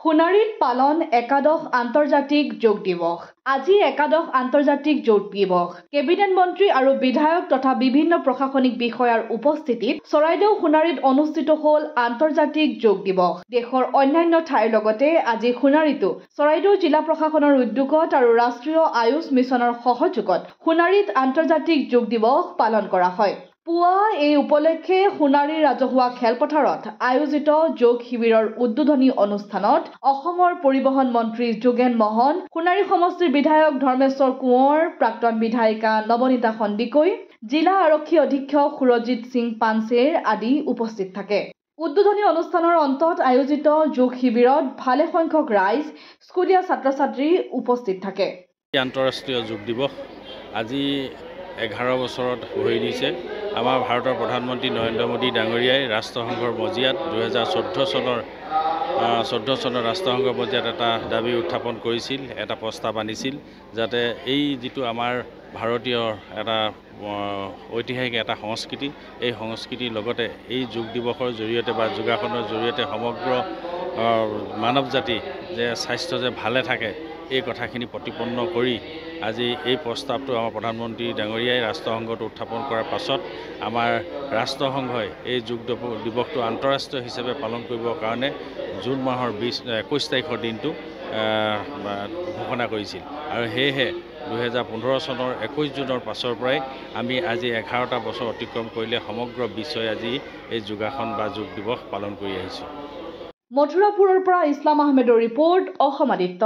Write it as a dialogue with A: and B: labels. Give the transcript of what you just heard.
A: সোণাৰীত পালন একাদশ আন্তৰ্জাতিক যোগ দিৱস। আজি একাদশ আন্তৰ্জাতিক যোগ দিৱস। কেবিনেট মন্ত্ৰী আৰু বিধায়ক তথা বিভিন্ন প্ৰশাসনিক বিষয়াৰ উপস্থিতিত চৰাইদেউ সোণাৰীত অনুষ্ঠিত হ'ল আন্তৰ্জাতিক যোগ দিৱস। দেশৰ অন্যান্য ঠাইৰ লগতে আজি সোণাৰীতো চৰাইদেউ জিলা প্ৰশাসনৰ উদ্যোগত আৰু ৰাষ্ট্ৰীয় আয়ুষ মিছনৰ সহযোগত সোণাৰীত আন্তৰ্জাতিক যোগ দিৱস পালন কৰা হয়। পুৱা এই উপলক্ষে সোণাৰীৰ ৰাজহুৱা খেলপথাৰত আয়োজিত যোগ শিবিৰৰ উদ্বোধনী অনুষ্ঠানত অসমৰ পৰিবহণ মন্ত্ৰী যোগেন মহন, সোণাৰী সমষ্টিৰ বিধায়ক ধৰ্মেশ্বৰ কোঁৱৰ, প্ৰাক্তন বিধায়িকা নৱনীতা সন্দিকৈ, জিলা আৰক্ষী অধীক্ষক সুৰজিৎ সিং পানছেৰ আদি উপস্থিত থাকে। উদ্বোধনী অনুষ্ঠানৰ অন্তত আয়োজিত যোগ শিবিৰত ভালে সংখ্যক ৰাইজ, স্কুলীয়া ছাত্ৰ-ছাত্ৰী উপস্থিত থাকে।
B: আন্তঃৰাষ্ট্ৰীয় যোগ দিৱস আজি 11 বছৰত ভৰি দিছে। আমাৰ ভাৰতৰ প্ৰধানমন্ত্ৰী নৰেন্দ্ৰ মোদী ডাঙৰীয়াই ৰাষ্ট্ৰসংঘৰ মজিয়াত 2014 চনৰ ৰাষ্ট্ৰসংঘৰ মজিয়াত এটা দাবী উত্থাপন কৰিছিল, এটা প্ৰস্তাৱ আনিছিল যাতে এই যিটো আমাৰ ভাৰতীয় এটা ঐতিহাসিক এটা সংস্কৃতি, এই সংস্কৃতিৰ লগতে এই যোগ দিৱসৰ জৰিয়তে বা যোগাসনৰ জৰিয়তে সমগ্ৰ মানৱ জাতি যে স্বাস্থ্য যে ভালে থাকে এই কথাখিনি প্ৰতিপন্ন কৰি আজি এই প্ৰস্তাৱটো আমাৰ প্ৰধানমন্ত্ৰী ডাঙৰীয়াই ৰাষ্ট্ৰসংঘত উত্থাপন কৰাৰ পাছত আমাৰ ৰাষ্ট্ৰসংঘই এই যোগ দিৱসটো আন্তঃৰাষ্ট্ৰীয় হিচাপে পালন কৰিবৰ কাৰণে জুন মাহৰ 21 তাৰিখৰ দিনটো ঘোষণা কৰিছিল। আৰু সেয়েহে 2015 চনৰ 21 জুনৰ পাছৰ পৰাই আমি আজি 11টা বছৰ অতিক্ৰম কৰিলে সমগ্ৰ বিশ্বই আজি এই যোগাসন বা যোগ দিৱস পালন কৰি আহিছোঁ।
A: মথুৰাপুৰৰ পৰা ইছলাম আহমেদৰ ৰিপৰ্ট, অসম আদিত্য।